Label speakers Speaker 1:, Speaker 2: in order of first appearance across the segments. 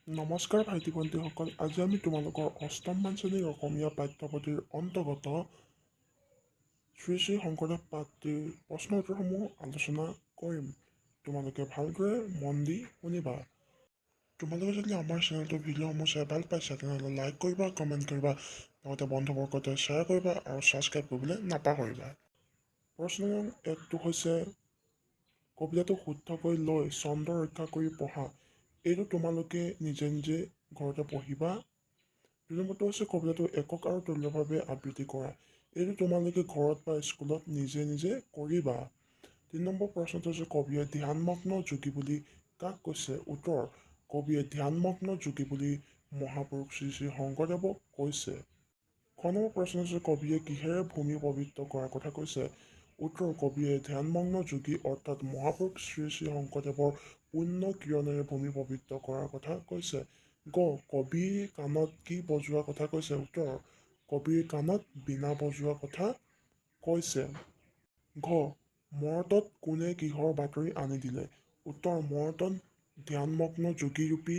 Speaker 1: নমস্কাৰ ভাইটি ভণ্টিসকল, আজি আমি তোমালোকৰ অষ্টমমান শ্ৰেণীৰ অসমীয়া পাঠ্যপুথিৰ অন্তৰ্গত শ্ৰী শ্ৰী শংকৰদেৱ পাঠটিৰ প্ৰশ্ন উত্তৰসমূহ আলোচনা কৰিম। তোমালোকে ভালদৰে মন দি শুনিবা। তোমালোকে যদি আমাৰ চেনেলটো ভিডিঅ'সমূহ চাই ভাল পাইছা তেনেহ'লে লাইক কৰিবা, কমেণ্ট কৰিবা, লগতে বন্ধুবৰ্গতে শ্বেয়াৰ কৰিবা আৰু ছাবস্ক্ৰাইব কৰিবলৈ নাপাহৰিবা। প্ৰশ্ন নং 1টো হৈছে কবিতাটো শুদ্ধকৈ লৈ ছন্দ ৰক্ষা কৰি পঢ়া। এইটো তোমালোকে নিজে নিজে ঘৰতে পঢ়িবা। ২ নম্বৰটো হৈছে কবিতাটো একক আৰু তুল্যভাৱে আবৃত্তি কৰা। এইটো তোমালোকে ঘৰত বা স্কুলত নিজে নিজে কৰিবা। ৩ নম্বৰ প্ৰশ্নটো হৈছে কবিয়ে ধ্যানমগ্ন যোগী বুলি কাক কৈছে? উত্তৰ: কবিয়ে ধ্যানমগ্ন যোগী বুলি মহাপুৰুষ শ্ৰী শ্ৰী শংকৰদেৱক কৈছে। খ নম্বৰ প্ৰশ্ন হৈছে কবিয়ে কিহেৰে ভূমি পবিত্ৰ কৰাৰ কথা কৈছে? উত্তৰ: কবিয়ে ধ্যানমগ্ন যোগী অৰ্থাৎ মহাপুৰুষ শ্ৰী শ্ৰী শংকৰদেৱৰ পুণ্য কিৰণেৰে ভূমি পবিত্ৰ কৰাৰ কথা কৈছে। গ. কবিৰ কাণত কি বজোৱাৰ কথা কৈছে? উত্তৰ: কবিৰ কাণত বীণা বজোৱাৰ কথা কৈছে। ঘ. মৰতত কোনে কিহৰ বাতৰি আনি দিলে? উত্তৰ: মৰতত ধ্যানমগ্ন যোগীৰূপী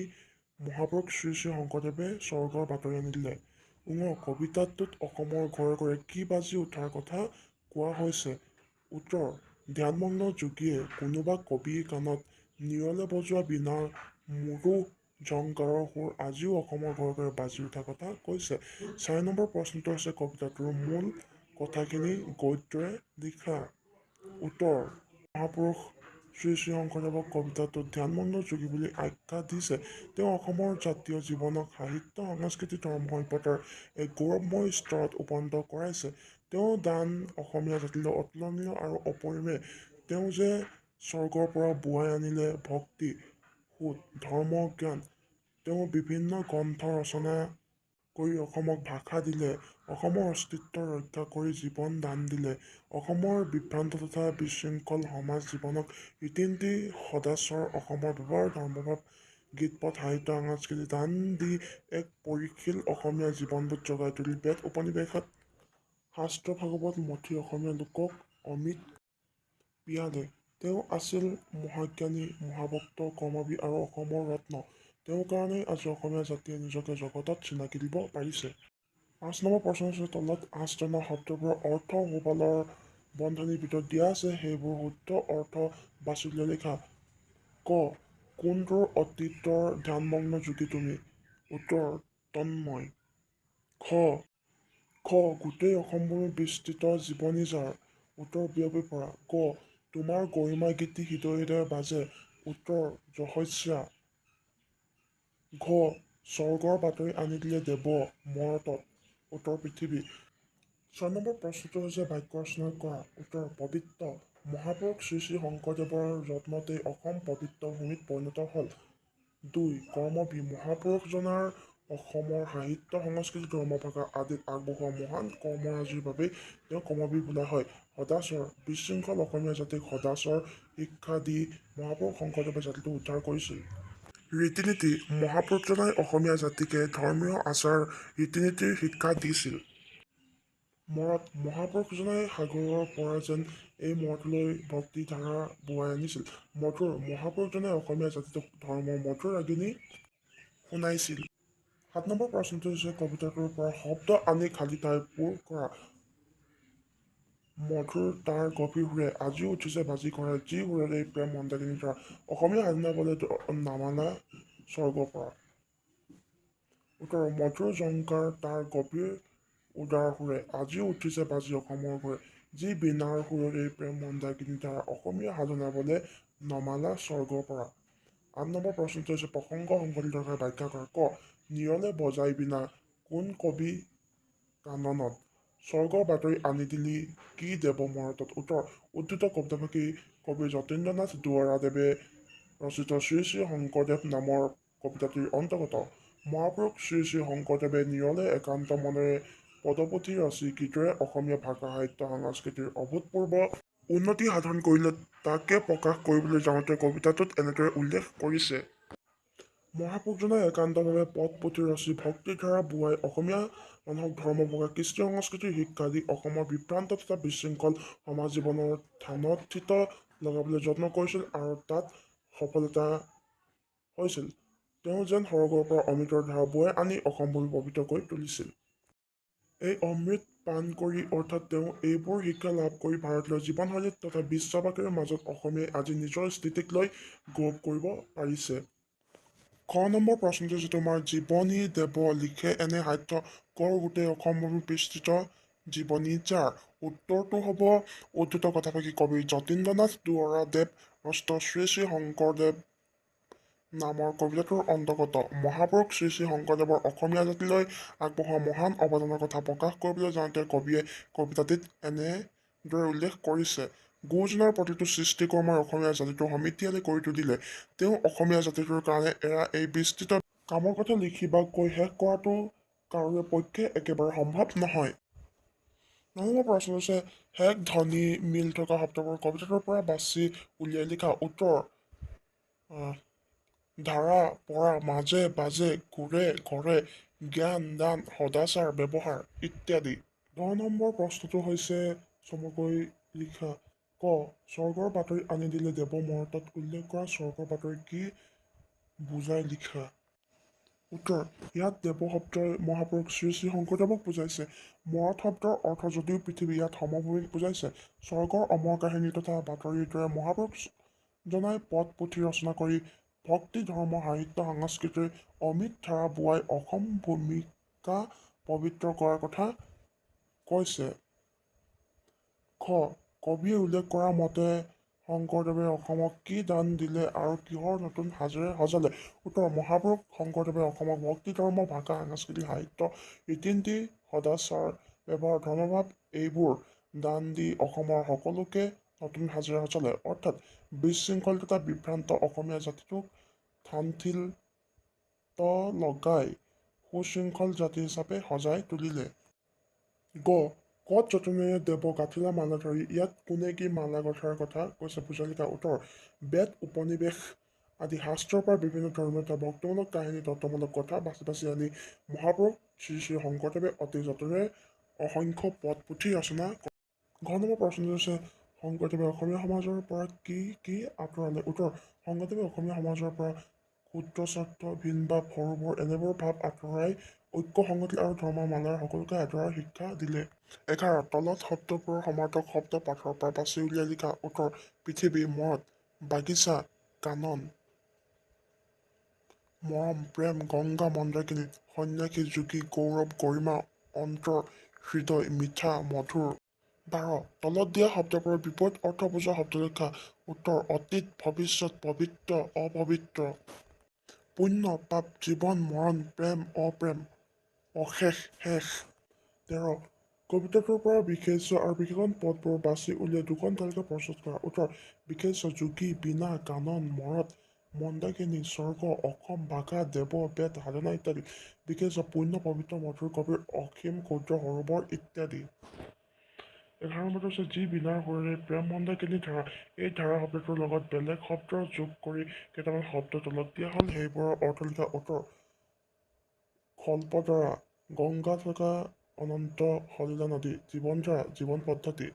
Speaker 1: মহাপুৰুষ শ্ৰী শ্ৰী শংকৰদেৱে স্বৰ্গৰ বাতৰি আনি দিলে। ঙ. কবিতাটোত অসমৰ ঘৰে ঘৰে কি বাজি উঠাৰ কথা কোৱা হৈছে? উত্তৰ: ধ্যানমগ্ন যোগীয়ে কোনোবা কবিৰ কাণত নিৰলে বজোৱা বীণাৰ মুৰু ঝংকাৰৰ সুৰ আজিও অসমৰ ঘৰে ঘৰে বাজি উঠা কথা কৈছে। ৪ নম্বৰ প্ৰশ্নটো হৈছে কবিতাটোৰ মূল কথাখিনি গদ্যৰে লিখা। উত্তৰ: মহাপুৰুষ শ্ৰী শ্ৰী শংকৰদেৱক কবিতাটোত ধ্যানমগ্ন যোগী বুলি আখ্যা দিছে। তেওঁ অসমৰ জাতীয় জীৱনক সাহিত্য, সংস্কৃতি, ধৰ্ম, সভ্যতাৰ এক গৌৰৱময় স্তৰত উপনীত কৰাইছে। তেওঁৰ দান অসমীয়া জাতিলৈ অতুলনীয় আৰু অপৰিমেয়। তেওঁ যে স্বৰ্গৰ পৰা বোৱাই আনিলে ভক্তি, সুধ, ধৰ্ম, জ্ঞান। তেওঁ বিভিন্ন গ্ৰন্থ ৰচনা কৰি অসমক ভাষা দিলে, অসমৰ অস্তিত্ব ৰক্ষা কৰি জীৱন দান দিলে, অসমৰ বিভ্ৰান্ত তথা বিশৃংখল সমাজ জীৱনক ৰীতি-নীতি সদাচাৰ, অসমৰ ব্যৱহাৰ ধৰ্মভাৱ, গীত-পদ, সাহিত্য, সংস্কৃতি দান দি এক পৰীশীল অসমীয়া জীৱনবোধ জগাই তুলি বেদ উপনিষদ শাস্ত্ৰ ভাগৱত মথি অসমীয়া লোকক অমৃত পিয়ালে। তেওঁ আছিল মহাজ্ঞানী, মহাভক্ত, কৰ্মবীৰ আৰু অসমৰ ৰত্ন। তেওঁৰ কাৰণেই আজি অসমীয়া জাতিয়ে নিজকে জগতত চিনাকি দিব পাৰিছে। ৫ নম্বৰ প্ৰশ্ন হৈছে তলত আঁচ টনা শব্দবোৰৰ অৰ্থ সোঁফালৰ বন্ধনীৰ ভিতৰত দিয়া আছে, সেইবোৰৰ শুদ্ধ অৰ্থ বাছি উলিয়াই লিখা। ক. কোনটোৰ অতীতৰ ধ্যানমগ্ন যোগী তুমি? উত্তৰ: তন্ময়। খ. গোটেই অসমভূমি বিস্তৃত জীৱনী যাৰ। উত্তৰ: বিয়পি পৰা। গ. তোমাৰ গৰিমা গীতি হৃদয়ে হৃদয়ে বাজে। উত্তৰ: যশস্যা। ঘ. স্বৰ্গৰ বাতৰি আনি দিলে দেৱ মৰতত। উত্তৰ: পৃথিৱী। ৬ নম্বৰ প্ৰশ্নটো হৈছে বাক্য ৰচনা কৰা। উত্তৰ: পবিত্ৰ। মহাপুৰুষ শ্ৰী শ্ৰী শংকৰদেৱৰ যত্নতেই অসম পবিত্ৰ ভূমিত পৰিণত হ'ল। ২. কৰ্মবীৰ। মহাপুৰুষজনাৰ অসমৰ সাহিত্য, সংস্কৃতি, ধৰ্ম, ভাষা আদিত আগবঢ়োৱা মহান কৰ্মৰাজিৰ বাবেই তেওঁক কৰ্মবীৰ বোলা হয়। সদাচাৰ। বিশৃংখল অসমীয়া জাতিক সদাচাৰ শিক্ষা দি মহাপুৰুষ শংকৰদেৱে জাতিটোক উদ্ধাৰ কৰিছিল। ৰীতি-নীতি। মহাপুৰুষজনাই অসমীয়া জাতিকে ধৰ্মীয় আচাৰ ৰীতি-নীতিৰ শিক্ষা দিছিল। মৰত। মহাপুৰুষজনাই সাগৰৰ পৰা যেন এই মৰতলৈ ভক্তি ধাৰা বোৱাই আনিছিল। মধুৰ। মহাপুৰুষজনাই অসমীয়া জাতিটোক ধৰ্মৰ মধুৰ ৰাগিনী শুনাইছিল। ৭ নম্বৰ প্ৰশ্নটো হৈছে কবিতাটোৰ পৰা শব্দ আনি খালী ঠাই পূৰ কৰা। মধুৰ তাৰ গভীৰ সুৰে আজিও উঠিছে বাজি ঘৰে, যি সুৰেৰে এই প্ৰেম মন্দাকিনী ধৰা। অসমীয়া স্বাধীনতা বলে নামালা স্বৰ্গৰ পৰা। উত্তৰ: মধুৰ ঝংকাৰ তাৰ গভীৰ উদাৰ সুৰে আজিও উঠিছে বাজি অসমৰ ঘৰে, যি বীণাৰ সুৰেৰে এই প্ৰেম মন্দাকিনী ধাৰা। অসমীয়া সাধনা বলে নমালা স্বৰ্গৰ পৰা। ৮ নম্বৰ প্ৰশ্নটো হৈছে প্ৰসংগ সংবলিত আকাৰে ব্যাখ্যা কৰা। ক. নিৰলে বজাই বীণা কোন কবি কাননত? স্বৰ্গৰ বাতৰি আনি দিলি কি দেৱ মৰতত? উত্তৰ: উদ্ধৃত কবিতাফাঁকি কবি যতীন্দ্ৰনাথ দুৱৰাদেৱে ৰচিত শ্ৰী শ্ৰী শংকৰদেৱ নামৰ কবিতাটিৰ অন্তৰ্গত। মহাপুৰুষ শ্ৰী শ্ৰী শংকৰদেৱে নিৰলে একান্ত মনেৰে পদপুথি ৰচি কিদৰে অসমীয়া ভাষা, সাহিত্য, সংস্কৃতিৰ অভূতপূৰ্ব উন্নতি সাধন কৰিলে তাকে প্ৰকাশ কৰিবলৈ যাওঁতে কবিতাটোত এনেদৰে উল্লেখ কৰিছে। মহাপুৰুষজনাই একান্তভাৱে পদ-পুথি ৰচি ভক্তিৰ ধাৰা বোৱাই অসমীয়া মানুহক ধৰ্ম, ভাষা, কৃষ্টি, সংস্কৃতিৰ শিক্ষা দি অসমৰ বিভ্ৰান্ত তথা বিশৃংখল সমাজ জীৱনৰ ধ্যানথিত লগাবলৈ যত্ন কৰিছিল আৰু তাত সফলতা হৈছিল। তেওঁ যেন সৰগৰ পৰা অমৃতৰ ধাৰা বৈ আনি অসমবোৰ পবিত্ৰ কৰি তুলিছিল। এই অমৃত পান কৰি অৰ্থাৎ তেওঁ এইবোৰ শিক্ষা লাভ কৰি ভাৰতীয় জীৱনশৈলীত তথা বিশ্ববাসীৰ মাজত অসমীয়াই আজি নিজৰ স্থিতিক লৈ গৌৰৱ কৰিব পাৰিছে। খ নম্বৰ প্ৰশ্নটো হৈছে তোমাৰ জীৱনী দেৱ লিখে এনে সাহিত্য কৰ গোটেই অসমবোৰ বিস্তৃত জীৱনী যাৰ। উত্তৰটো হ'ব উদ্ধৃত কথাফাকি কবি যতীন্দ্ৰনাথ দুৱৰাদেৱ ৰচিত শ্ৰী শ্ৰী শংকৰদেৱ নামৰ কবিতাটোৰ অন্তৰ্গত মহাপুৰুষ শ্ৰী শ্ৰী শংকৰদেৱৰ অসমীয়া জাতিলৈ আগবঢ়োৱা মহান অৱদানৰ কথা প্ৰকাশ কৰিবলৈ যাওঁতে কবিয়ে কবিতাটিত এনেদৰে উল্লেখ কৰিছে। গুৰুজনাৰ প্ৰতিটো সৃষ্টিকৰ্মই অসমীয়া জাতিটো সমৃদ্ধিশালী কৰি তুলিলে। তেওঁ অসমীয়া জাতিটোৰ কাৰণে এৰা এই বিস্তৃত কামৰ কথা লিখি বা কৈ শেষ কৰাটো কাৰোৰে পক্ষে একেবাৰে সম্ভৱ নহয়। নম্বৰ প্ৰশ্ন হৈছে শেষ ধ্বনি মিল থকা শব্দবোৰ কবিতাটোৰ পৰা বাছি উলিয়াই লিখা। উত্তৰ ধাৰা পৰা মাজে বাজে ঘূৰে ঘৰে জ্ঞান দান সদাচাৰ ব্যৱহাৰ ইত্যাদি। ১০ নম্বৰ প্ৰশ্নটো হৈছে চমুকৈ লিখা। ক স্বৰ্গৰ বাতৰি আনি দিলে দেৱ মৰতত উল্লেখ কৰা স্বৰ্গৰ বাতৰি কি বুজাই লিখা। উত্তৰ ইয়াত দেৱ শব্দই মহাপুৰুষ শ্ৰী শ্ৰী শংকৰদেৱক বুজাইছে। মৰত শব্দৰ অৰ্থ যদিও পৃথিৱী ইয়াত সমভূমিক বুজাইছে। স্বৰ্গৰ অমৰ কাহিনী তথা বাতৰিৰ দৰে মহাপুৰুষজনাই পদ পুথি ৰচনা কৰি ভক্তি ধৰ্ম সাহিত্য সংস্কৃতিৰ অমিত ধাৰা বোৱাই অসম ভূমিকা পবিত্ৰ কৰাৰ কথা কৈছে। খ কবিয়ে উল্লেখ কৰা মতে শংকৰদেৱে অসমক কি দান দিলে আৰু কিহৰ নতুন সাজেৰে সজালে। উত্তৰ মহাপুৰুষ শংকৰদেৱে অসমক ভক্তি ধৰ্ম ভাষা সংস্কৃতি সাহিত্য ৰীতি নীতি সদাচাৰ ব্যৱহাৰ ধৰ্মভাৱ এইবোৰ দান দি অসমৰ সকলোকে নতুন সাজেৰে সজালে। অৰ্থাৎ বিশৃংখল তথা বিভ্ৰান্ত অসমীয়া জাতিটোক ঠান-ঠিত লগাই সুশৃংখল জাতি হিচাপে সজাই তুলিলে। গ কত যতনেৰে দেৱ গাঁঠিলা মালা ধৰি ইয়াত কোনে কি মালা গথাৰ কথা কৈছে বুজাই লিখা। উত্তৰ বেদ উপনিবেশ আদি শাস্ত্ৰৰ পৰা বিভিন্ন ধৰ্মীয় তথা ভক্তিমূলক কাহিনী তত্ত্বমূলক কথা বাছি বাছি আনি মহাপুৰুষ শ্ৰী শ্ৰী শংকৰদেৱে অতি যতনেৰে অসংখ্য পদ পুথি ৰচনা কৰে। ঘ নম্বৰ প্ৰশ্নটো হৈছে শংকৰদেৱে অসমীয়া সমাজৰ পৰা কি কি আঁতৰালে। উত্তৰ শংকৰদেৱে অসমীয়া সমাজৰ পৰা ক্ষুদ্ৰ স্বাৰ্থ ভিনভাৱ সৰুবৰ এনেবোৰ ভাৱ আঁতৰাই ঐক্য সংহতি আৰু ধৰ্মৰ মালাৰে সকলোকে আদৰাৰ শিক্ষা দিলে। ১১ তলত শব্দবোৰৰ সমাৰ্থক শব্দ পাঠৰ পৰা বাছি উলিয়াই লিখা। উত্তৰ পৃথিৱী মৰত বাগিচা কানন মৰম প্ৰেম গংগা মন্দাকিনী সন্যাসী যোগী গৌৰৱ গৰিমা অন্তৰ হৃদয় মিঠা মধুৰ। ১২ তলত দিয়া শব্দবোৰৰ বিপৰীত অৰ্থ বুজোৱা শব্দ লিখা। উত্তৰ অতীত ভৱিষ্যত পবিত্ৰ অপবিত্ৰ পুণ্য পাপ জীৱন মৰণ প্ৰেম অপ্ৰেম অশেষ শেষ। ১৩ কবিতাটোৰ পৰা বিশেষ্য আৰু বিশেষণ পদবোৰ বাছি উলিয়াই দুখন তালিকা প্ৰস্তুত কৰা। উত্তৰ বিশেষ্য যোগী বীণা কানন মৰত মন্দাকিনী স্বৰ্গ অসম ভাষা দেৱ বেদ সাধনা ইত্যাদি। বিশেষ্য পুণ্য পবিত্ৰ মধুৰ কবিৰ অসীম ক্ষুদ্ৰ সৰোবৰ ইত্যাদি। ১১ নম্বৰটো হৈছে যি বীণাৰ সুৰেৰে প্ৰেম মন্দাকিনী ধাৰা। এই ধাৰা শব্দটোৰ লগত বেলেগ শব্দ যোগ কৰি কেইটামান শব্দ তলত দিয়া হ'ল সেইবোৰৰ অৰ্থ লিখা। উত্তৰ কল্পধাৰা গংগা থকা অনন্ত সলিলা নদী জীৱনধাৰা জীৱন পদ্ধতি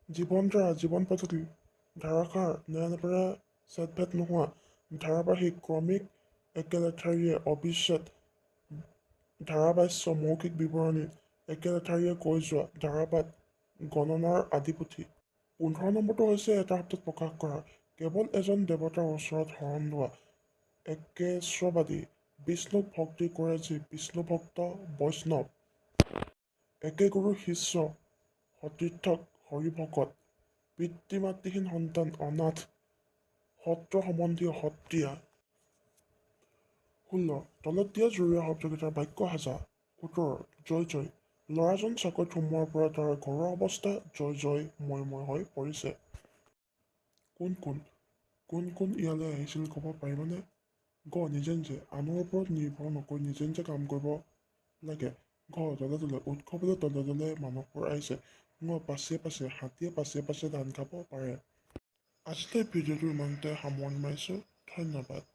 Speaker 1: জীৱনধাৰা জীৱন পদ্ধতি ধাৰাসাৰ নেৰানেপেৰা ছেদভেদ নোহোৱা ধাৰাবাহিক ক্ৰমিক একেলেঠাৰিয়ে অবিচ্ছেদ ধাৰাভাষ্য মৌখিক বিৱৰণী একেলেঠাৰিয়ে কৈ যোৱা ধাৰাবাদ গণনাৰ আদি পুথি। ১৫ নম্বৰটো হৈছে এটা শব্দত প্ৰকাশ কৰা। কেৱল এজন দেৱতাৰ ওচৰত শৰণ লোৱা একেশ্বৰবাদী বিষ্ণুক ভক্তি কৰে যি বিষ্ণুভক্ত বৈষ্ণৱ। একে গুৰু শিষ্য সতীৰ্থক হৰিভকত পিতৃ মাতৃহীন সন্তান অনাথ সত্ৰ সম্বন্ধীয় সত্ৰীয়া। ১৬ তলত দিয়া জৰুৰীয়া শব্দকেইটাৰ বাক্য সাজা। উত্তৰ জয় জয় ল'ৰাজন চাকৰিত সোমোৱাৰ পৰা তাৰ ঘৰুৱা অৱস্থা জয় জয় ময় ময় হৈ পৰিছে। কোন কোন কোন কোন ইয়ালৈ আহিছিল ক'ব পাৰিবানে। গ নিজে নিজে আনৰ ওপৰত নিৰ্ভৰ নকৰি নিজে নিজে কাম কৰিব লাগে। ঘ দলে দলে উৎসৱলৈ দলে দলে মানুহবোৰ আহিছে। ঙ পাছে পাছে হাতীয়ে পাছে পাছে ধান খাব পাৰে। আজিলৈ ভিডিঅ'টো ইমানতে সামৰণি মাৰিছোঁ। ধন্যবাদ।